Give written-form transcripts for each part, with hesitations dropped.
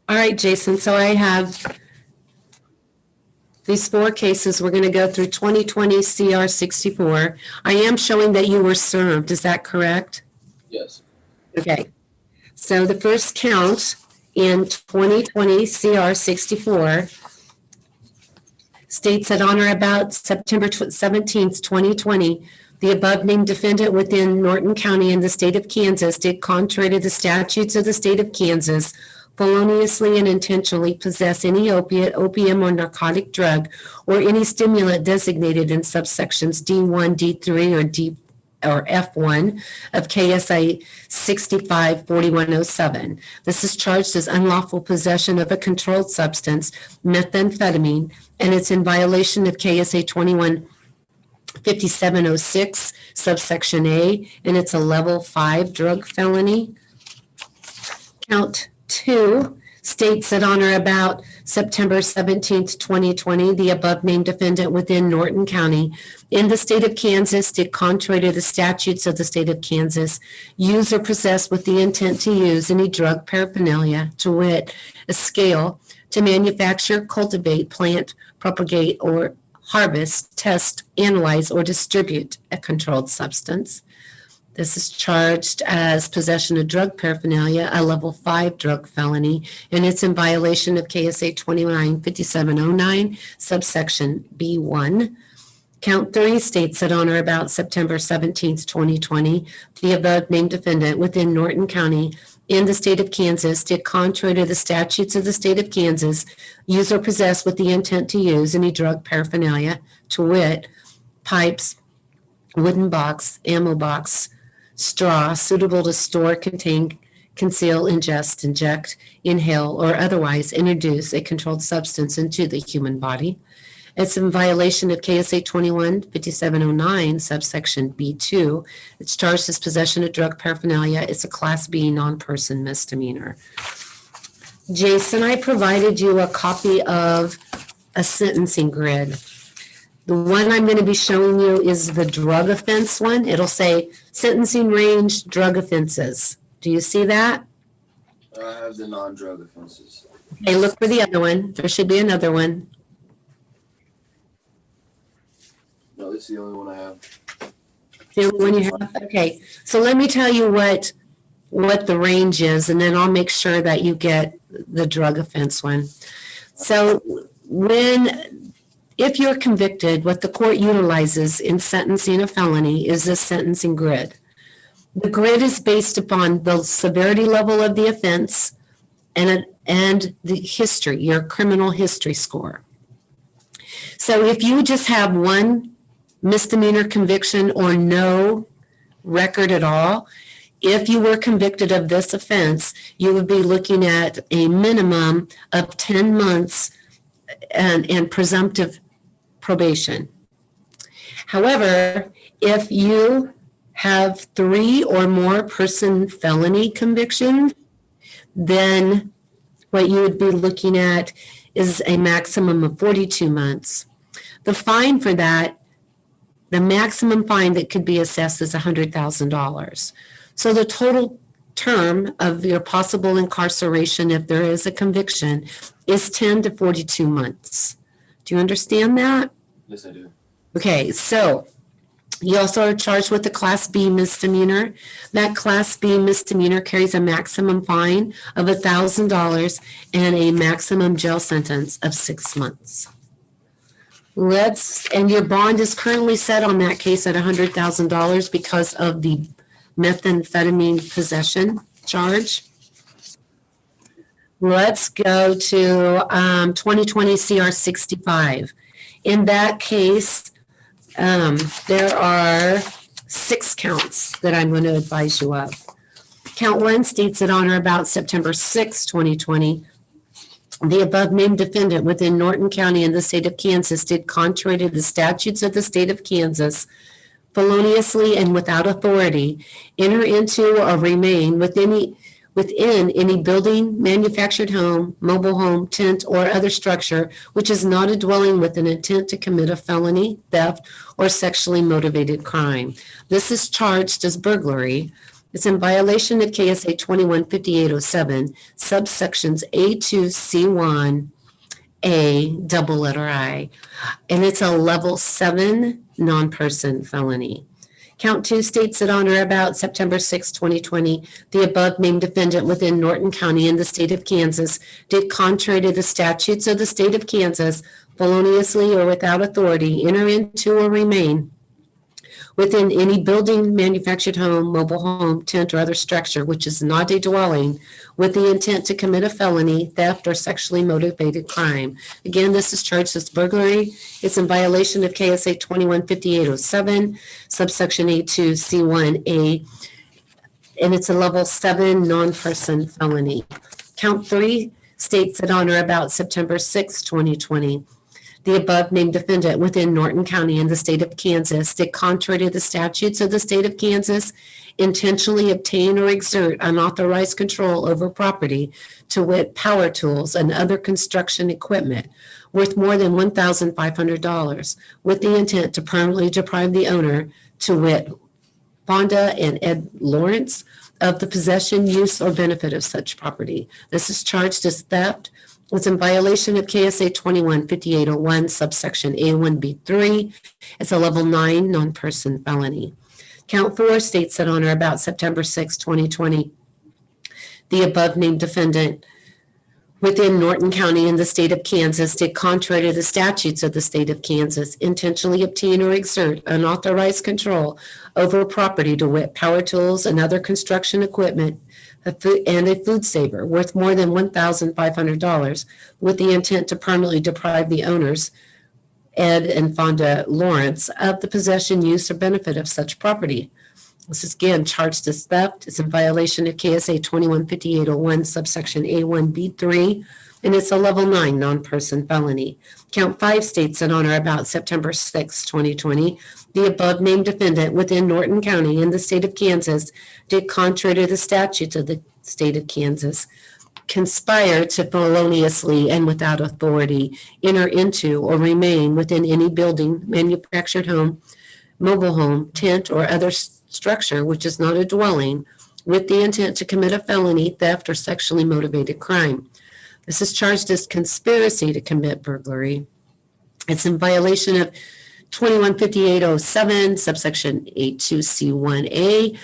All right, Jason, so I have these four cases. We're going to go through 2020 CR 64. I am showing that you were served. Is that correct? Yes. Okay. So the first count in 2020 CR 64 states that on or about September 17th, 2020, the above named defendant within Norton County in the state of Kansas did contrary to the statutes of the state of Kansas feloniously and intentionally possess any opiate, opium, or narcotic drug, or any stimulant designated in subsections D1, D3, or F1 of KSA 65-4107. This is charged as unlawful possession of a controlled substance, methamphetamine, and it's in violation of KSA 21-5706, subsection A, and it's a level 5 drug felony. Count 2 states that on or about September 17th, 2020, the above named defendant within Norton County in the state of Kansas did contrary to the statutes of the state of Kansas, use or possess with the intent to use any drug paraphernalia, to wit, a scale, to manufacture, cultivate, plant, propagate, or harvest, test, analyze, or distribute a controlled substance. This is charged as possession of drug paraphernalia, a level 5 drug felony, and it's in violation of KSA 29-5709, subsection B1. Count 3 states that on or about September 17th, 2020, the above named defendant within Norton County in the state of Kansas did contrary to the statutes of the state of Kansas, use or possess with the intent to use any drug paraphernalia, to wit, pipes, wooden box, ammo box, straw suitable to store, contain, conceal, ingest, inject, inhale, or otherwise introduce a controlled substance into the human body. It's in violation of KSA 21-5709, subsection B2. It's charged as possession of drug paraphernalia. It's a Class B non-person misdemeanor. Jason, I provided you a copy of a sentencing grid. The one I'm going to be showing you is the drug offense one. It'll say sentencing range, drug offenses. Do you see that? I have the non-drug offenses. Okay, look for the other one. There should be another one. No, this is the only one I have. The only one you have? Okay, so let me tell you what the range is, and then I'll make sure that you get the drug offense one. So if you're convicted, what the court utilizes in sentencing a felony is this sentencing grid. The grid is based upon the severity level of the offense and the history, your criminal history score. So if you just have one misdemeanor conviction or no record at all, if you were convicted of this offense, you would be looking at a minimum of 10 months and presumptive probation. However, if you have 3 or more person felony convictions, then what you would be looking at is a maximum of 42 months. The fine for that, the maximum fine that could be assessed is $100,000. So the total term of your possible incarceration, if there is a conviction, is 10 to 42 months. Do you understand that? Yes, I do. Okay, so you also are charged with the Class B misdemeanor. That Class B misdemeanor carries a maximum fine of $1,000 and a maximum jail sentence of 6 months. And your bond is currently set on that case at $100,000 because of the methamphetamine possession charge. Let's go to 2020 CR 65. In that case, there are 6 counts that I'm going to advise you of. Count 1 states that on or about September 6, 2020, the above named defendant within Norton County in the state of Kansas did contrary to the statutes of the state of Kansas, feloniously and without authority, enter into or remain within any building, manufactured home, mobile home, tent, or other structure which is not a dwelling with an intent to commit a felony, theft, or sexually motivated crime. This is charged as burglary. It's in violation of KSA 215807, subsections A2C1, A, double letter I, and it's a level 7 non-person felony. Count 2 states that on or about September 6, 2020, the above named defendant within Norton County in the state of Kansas did contrary to the statutes of the state of Kansas, feloniously or without authority, enter into or remain within any building, manufactured home, mobile home, tent, or other structure which is not a dwelling with the intent to commit a felony, theft, or sexually motivated crime. Again, this is charged as burglary. It's in violation of KSA 215807, subsection A2C1A, and it's a level 7 non-person felony. Count 3 states that on or about September 6, 2020, the above named defendant within Norton County in the state of Kansas did contrary to the statutes of the state of Kansas intentionally obtain or exert unauthorized control over property, to wit, power tools and other construction equipment worth more than $1,500 with the intent to permanently deprive the owner, to wit, Fonda and Ed Lawrence, of the possession, use, or benefit of such property. This is charged as theft. It's in violation of KSA 215801, subsection A1B3. It's a level 9 non-person felony. Count 4 states that on or about September 6, 2020, the above named defendant within Norton County in the state of Kansas did contrary to the statutes of the state of Kansas intentionally obtain or exert unauthorized control over property, to wit, power tools and other construction equipment, and a food saver worth more than $1,500 with the intent to permanently deprive the owners, Ed and Fonda Lawrence, of the possession, use, or benefit of such property. This is again charged as theft. It's in violation of KSA 215801, subsection A1B3, and it's a level 9 non-person felony. Count 5 states that on or about September 6, 2020, the above named defendant within Norton County in the state of Kansas did contrary to the statutes of the state of Kansas, conspire to feloniously and without authority enter into or remain within any building, manufactured home, mobile home, tent, or other structure which is not a dwelling with the intent to commit a felony, theft, or sexually motivated crime. This is charged as conspiracy to commit burglary. It's in violation of 215807, subsection A2C1A,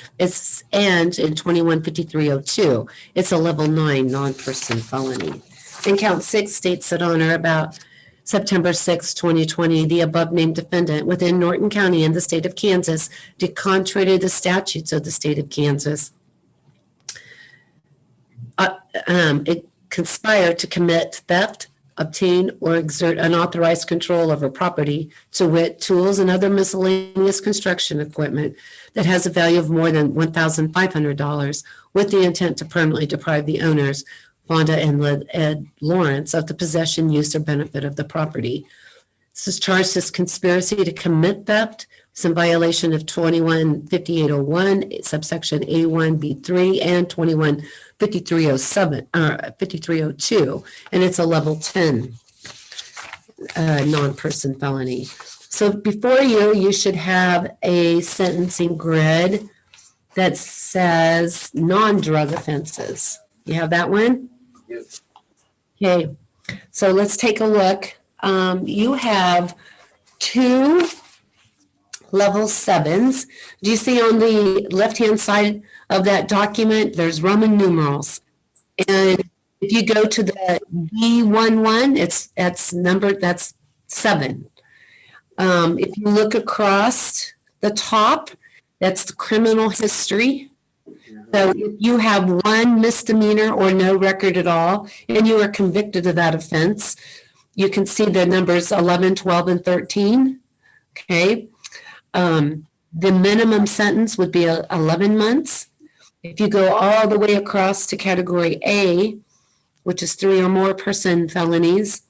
and in 215302. It's a level 9 non-person felony. And count 6 states that on or about September 6, 2020, the above named defendant within Norton County in the state of Kansas did contrary to the statutes of the state of Kansas. It conspired to commit theft, obtain, or exert unauthorized control over property, to wit, tools and other miscellaneous construction equipment that has a value of more than $1,500 with the intent to permanently deprive the owners, Fonda and Ed Lawrence, of the possession, use, or benefit of the property. This is charged as conspiracy to commit theft. It's in violation of 215801, subsection A1B3, and 215307, 5302, and it's a level 10 non-person felony. So before you should have a sentencing grid that says non-drug offenses. You have that one? Yep. Okay, so let's take a look. You have 2 level 7s. Do you see on the left-hand side of that document, there's Roman numerals. And if you go to the B11, that's 7. If you look across the top, that's the criminal history. So if you have 1 misdemeanor or no record at all, and you are convicted of that offense, you can see the numbers 11, 12, and 13. Okay. The minimum sentence would be 11 months. If you go all the way across to category A, which is 3 or more person felonies,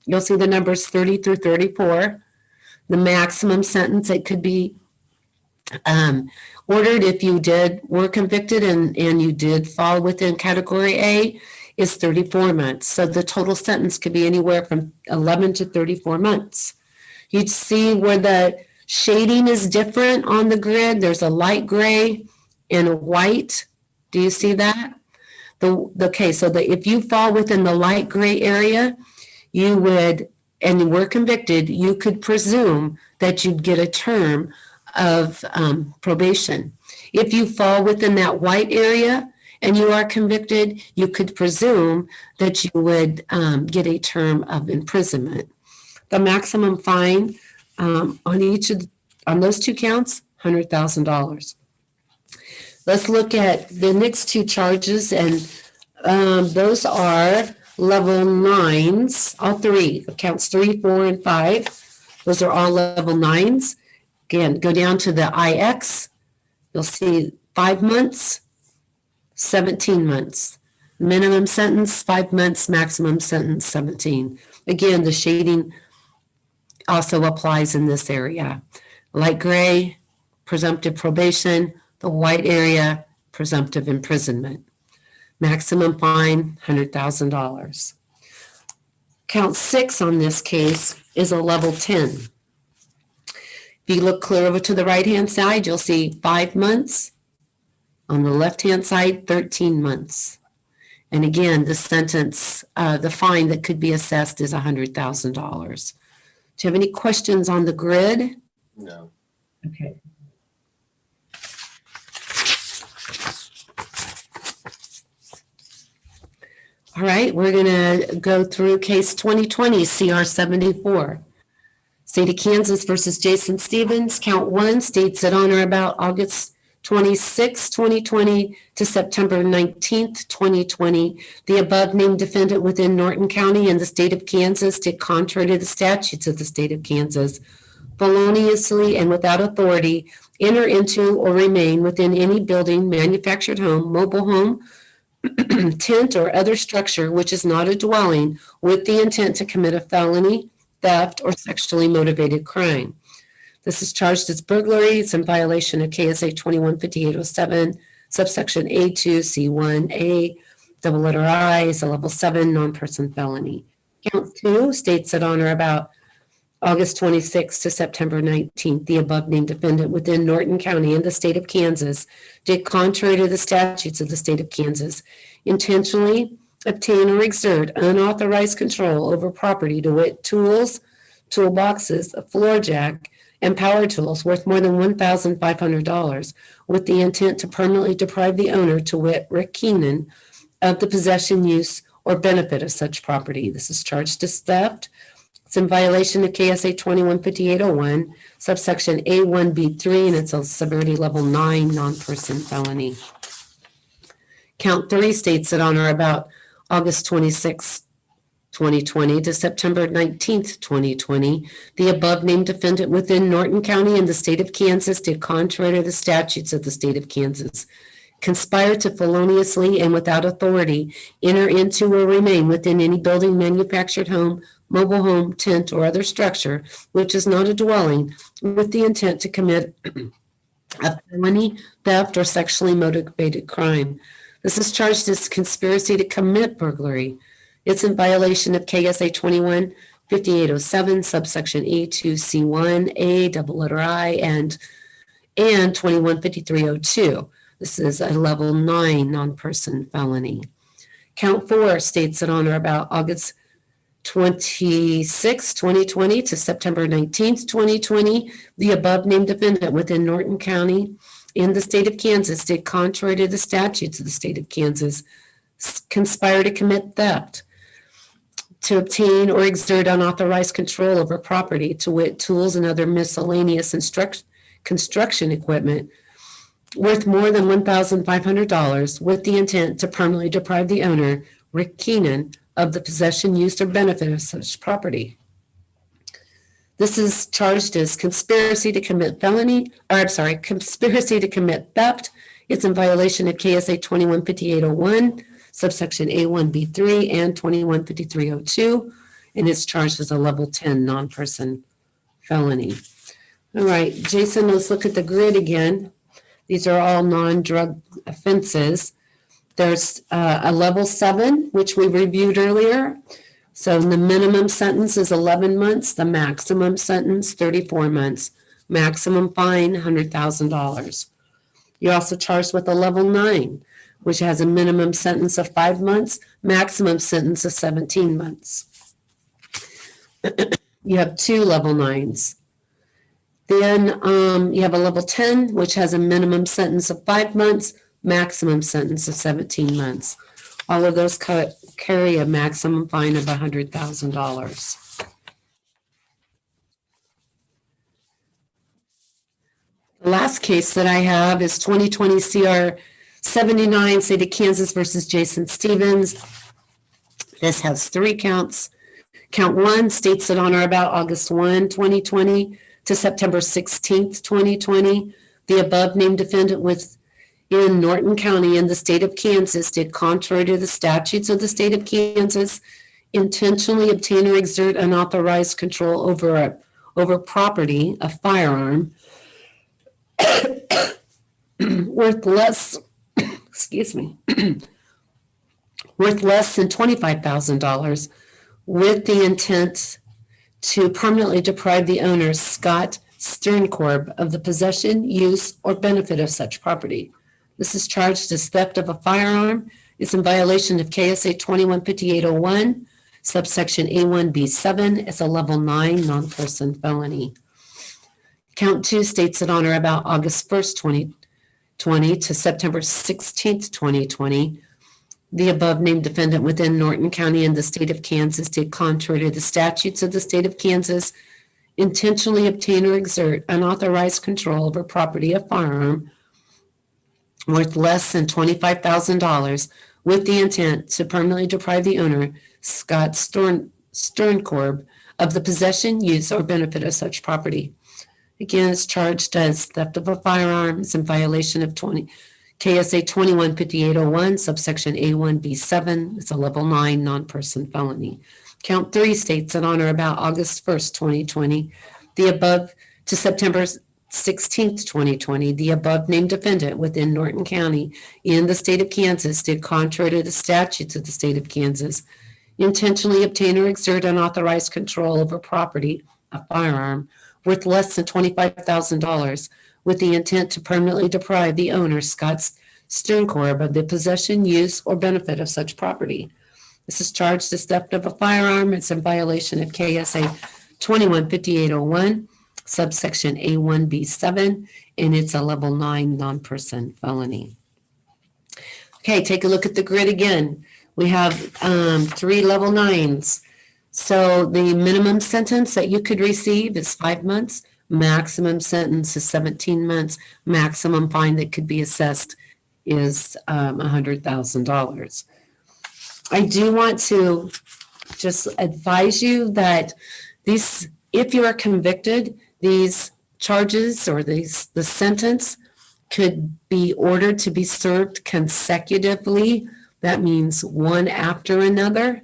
you'll see the numbers 30 through 34. The maximum sentence that could be ordered if you were convicted and you did fall within category A is 34 months. So the total sentence could be anywhere from 11 to 34 months. You'd see where the shading is different on the grid. There's a light gray in white. Do you see that? Okay, so if you fall within the light gray area, you would, and you were convicted, you could presume that you'd get a term of probation. If you fall within that white area and you are convicted, you could presume that you would get a term of imprisonment. The maximum fine on those two counts, $100,000. Let's look at the next two charges, and those are level 9s, all three, counts 3, 4, and 5. Those are all level 9s. Again, go down to the IX. You'll see 5 months, 17 months. Minimum sentence, 5 months, maximum sentence, 17. Again, the shading also applies in this area. Light gray, presumptive probation. The white area, presumptive imprisonment. Maximum fine, $100,000. Count 6 on this case is a level 10. If you look clear over to the right-hand side, you'll see 5 months. On the left-hand side, 13 months. And again, the sentence, the fine that could be assessed is $100,000. Do you have any questions on the grid? No. Okay. All right, we're going to go through case 2020 CR 74. State of Kansas versus Jason Stevens. Count 1 states that on or about August 26, 2020 to September 19th, 2020, the above named defendant within Norton County and the state of Kansas did contrary to the statutes of the state of Kansas, feloniously and without authority, enter into or remain within any building, manufactured home, mobile home, tent, or other structure which is not a dwelling with the intent to commit a felony, theft, or sexually motivated crime. This is charged as burglary. It's in violation of KSA 215807, subsection A2, C1A, double letter I is a level 7 non-person felony. Count 2 states that on or about August 26th to September 19th, the above named defendant within Norton County in the state of Kansas did contrary to the statutes of the state of Kansas, intentionally obtain or exert unauthorized control over property, to wit, tools, toolboxes, a floor jack, and power tools worth more than $1,500 with the intent to permanently deprive the owner, to wit, Rick Keenan, of the possession, use, or benefit of such property. This is charged as theft. It's in violation of KSA 215801, subsection A1B3, and it's a severity level 9 non-person felony. Count 3 states that on or about August 26, 2020 to September 19th, 2020, the above named defendant within Norton County and the state of Kansas did contrary to the statutes of the state of Kansas, conspire to feloniously and without authority enter into or remain within any building, manufactured home, mobile home, tent, or other structure which is not a dwelling with the intent to commit a felony, theft, or sexually motivated crime. This is charged as conspiracy to commit burglary. It's in violation of KSA 215807, subsection A2C1A, double letter I, and 215302. This is a level 9 non-person felony. Count 4 states that on or about August 26, 2020 to September 19th, 2020, the above named defendant within Norton County in the state of Kansas did contrary to the statutes of the state of Kansas, conspire to commit theft, to obtain or exert unauthorized control over property, to wit, tools and other miscellaneous construction equipment worth more than $1,500 with the intent to permanently deprive the owner, Rick Keenan, of the possession, use, or benefit of such property. This is charged as conspiracy to commit conspiracy to commit theft. It's in violation of KSA 215801, subsection A1B3 and 215302, and it's charged as a level 10 non-person felony. All right, Jason, let's look at the grid again. These are all non-drug offenses. There's a level 7, which we reviewed earlier. So the minimum sentence is 11 months, the maximum sentence 34 months, maximum fine $100,000. You're also charged with a level 9, which has a minimum sentence of 5 months, maximum sentence of 17 months. You have 2 level 9s. Then you have a level 10, which has a minimum sentence of 5 months, maximum sentence of 17 months. All of those carry a maximum fine of $100,000. The last case that I have is 2020 CR 79, State of Kansas versus Jason Stevens. This has 3 counts. Count 1 states that on or about August 1, 2020 to September 16th, 2020, the above named defendant within Norton County in the state of Kansas did contrary to the statutes of the state of Kansas, intentionally obtain or exert unauthorized control over property, a firearm, worth less, worth less than $25,000 with the intent to permanently deprive the owner, Scott Sternkorb, of the possession, use, or benefit of such property. This is charged as theft of a firearm. It's in violation of KSA 215801, subsection A1B7. It's a level 9 non-person felony. Count 2 states that on or about August 1st, 2020 to September 16th, 2020, the above named defendant within Norton County in the state of Kansas did contrary to the statutes of the state of Kansas, intentionally obtain or exert unauthorized control over property, a firearm, worth less than $25,000 with the intent to permanently deprive the owner, Scott Sternkorb, of the possession, use, or benefit of such property. Again, it's charged as theft of a firearm. It's in violation of KSA 215801, subsection A1B7. It's a level 9 non-person felony. Count 3 states that on or about August 1st, 2020, the above to September 16th, 2020, the above named defendant within Norton County in the state of Kansas did contrary to the statutes of the state of Kansas, intentionally obtain or exert unauthorized control over property, a firearm, worth less than $25,000 with the intent to permanently deprive the owner, Scott Sternkorb, of the possession, use, or benefit of such property. This is charged as theft of a firearm. It's in violation of KSA 215801, subsection A1B7, and it's a level 9 non-person felony. Okay, take a look at the grid again. We have 3 level 9s. So the minimum sentence that you could receive is 5 months. Maximum sentence is 17 months. Maximum fine that could be assessed is $100,000. I do want to just advise you that these, if you are convicted, these charges or the sentence could be ordered to be served consecutively. That means one after another.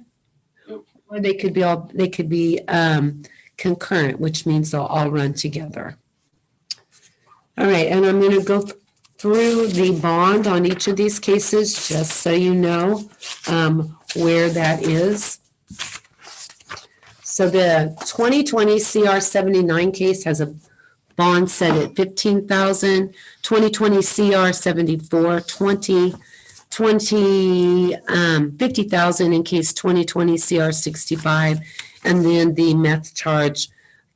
Or they could be concurrent, which means they'll all run together. All right, and I'm going to go through the bond on each of these cases just so you know where that is. So the 2020 CR 79 case has a bond set at $15,000. 2020 CR 74, 50,000 in case 2020 CR 65, and then the meth charge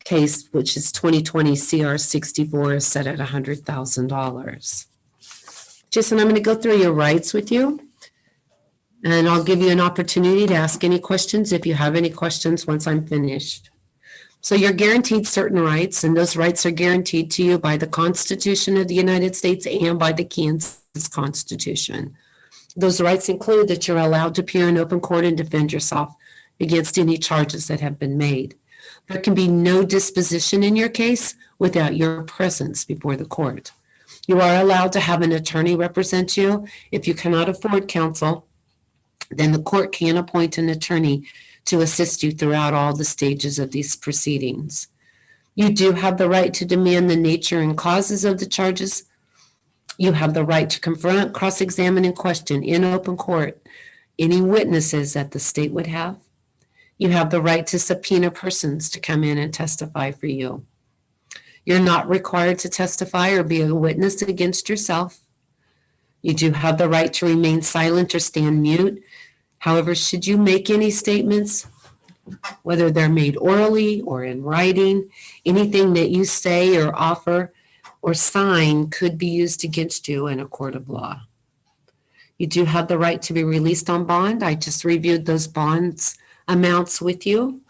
case, which is 2020 CR 64, is set at $100,000. Jason, I'm going to go through your rights with you, and I'll give you an opportunity to ask any questions if you have any questions once I'm finished. So you're guaranteed certain rights, and those rights are guaranteed to you by the Constitution of the United States and by the Kansas Constitution. Those rights include that you're allowed to appear in open court and defend yourself against any charges that have been made. There can be no disposition in your case without your presence before the court. You are allowed to have an attorney represent you. If you cannot afford counsel, then the court can appoint an attorney to assist you throughout all the stages of these proceedings. You do have the right to demand the nature and causes of the charges. You have the right to confront, cross-examine, and question in open court any witnesses that the state would have. You have the right to subpoena persons to come in and testify for you. You're not required to testify or be a witness against yourself. You do have the right to remain silent or stand mute. However, should you make any statements, whether they're made orally or in writing, anything that you say or offer or sign could be used against you in a court of law. You do have the right to be released on bond. I just reviewed those bonds amounts with you.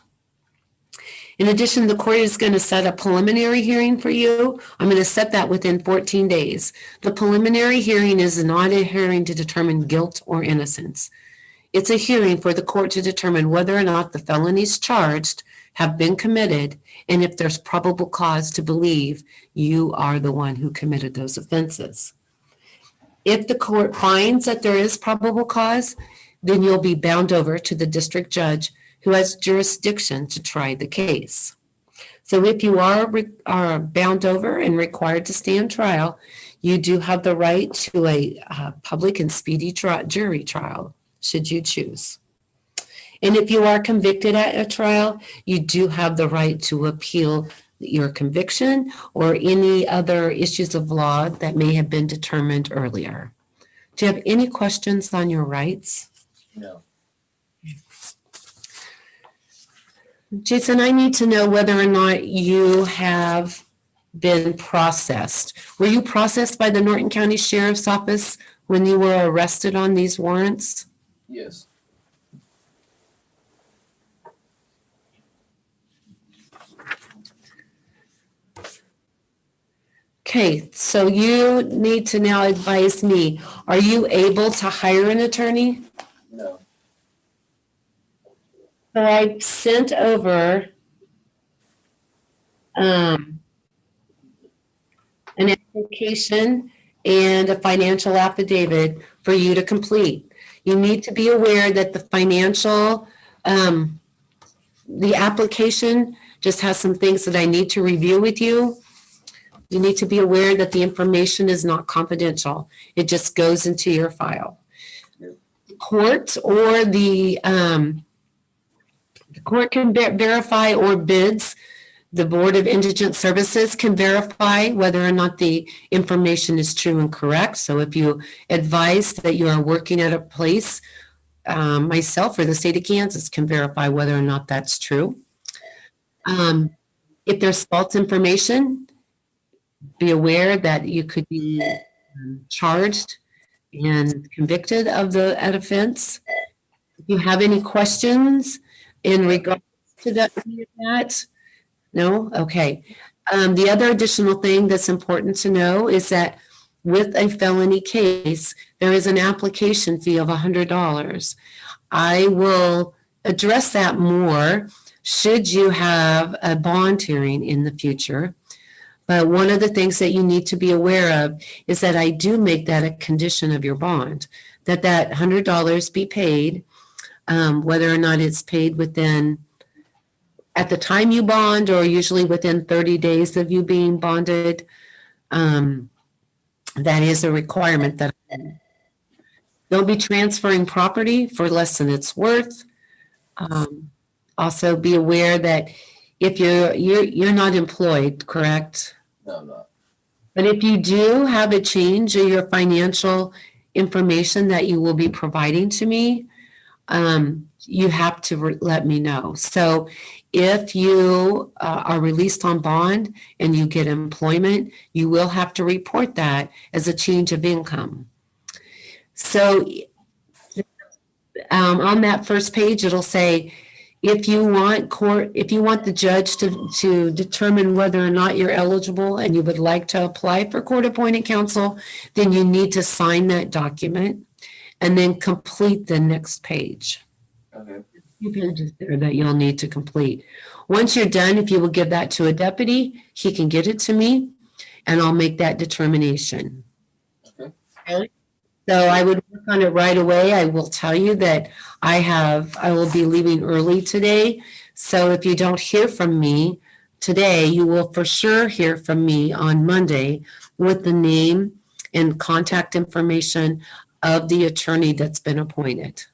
In addition, the court is going to set a preliminary hearing for you. I'm going to set that within 14 days. The preliminary hearing is not a hearing to determine guilt or innocence. It's a hearing for the court to determine whether or not the felonies charged have been committed and if there's probable cause to believe you are the one who committed those offenses. If the court finds that there is probable cause, then you'll be bound over to the district judge who has jurisdiction to try the case. So if you are bound over and required to stand trial, you do have the right to a public and speedy jury trial, should you choose. And if you are convicted at a trial, you do have the right to appeal your conviction or any other issues of law that may have been determined earlier. Do you have any questions on your rights? No. Jason, I need to know whether or not you have been processed. Were you processed by the Norton County Sheriff's Office when you were arrested on these warrants? Yes. Okay, so you need to now advise me. Are you able to hire an attorney? No. So I sent over an application and a financial affidavit for you to complete. You need to be aware that the financial, the application just has some things that I need to review with you. You need to be aware that the information is not confidential. It just goes into your file. Yep. The court or the court can verify or bids. The Board of Indigent Services can verify whether or not the information is true and correct. So if you advise that you are working at a place, myself or the state of Kansas can verify whether or not that's true. If there's false information, be aware that you could be charged and convicted of the offense. If you have any questions in regards to that, no? Okay. The other additional thing that's important to know is that with a felony case, there is an application fee of $100. I will address that more should you have a bond hearing in the future. But one of the things that you need to be aware of is that I do make that a condition of your bond, that $100 be paid, whether or not it's paid within, at the time you bond, or usually within 30 days of you being bonded. That is a requirement that don't be transferring property for less than it's worth. Also be aware that if you're not employed, correct? No, I'm not. But if you do have a change in your financial information that you will be providing to me, you have to let me know. So if you are released on bond and you get employment, you will have to report that as a change of income. So on that first page, it'll say, if you want the judge to determine whether or not you're eligible and you would like to apply for court-appointed counsel, then you need to sign that document and then complete the next page. Okay. Few pages there that you'll need to complete. Once you're done, if you will give that to a deputy, he can get it to me and I'll make that determination. Okay. So I would work on it right away. I will tell you that I will be leaving early today. So if you don't hear from me today, you will for sure hear from me on Monday with the name and contact information of the attorney that's been appointed.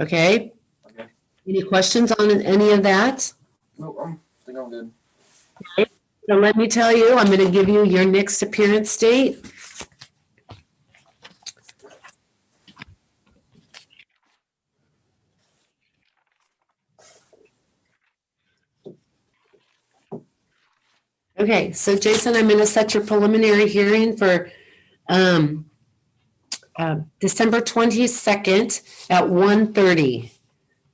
Okay? Okay. Any questions on any of that? No, I think I'm good. So let me tell you, I'm going to give you your next appearance date. Okay, so Jason, I'm gonna set your preliminary hearing for, December 22nd at 1:30.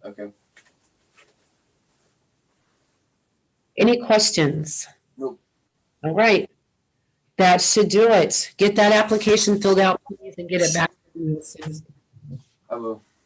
Okay. Any questions? Nope. All right. That should do it. Get that application filled out, please, and get it back to me as soon as. I will.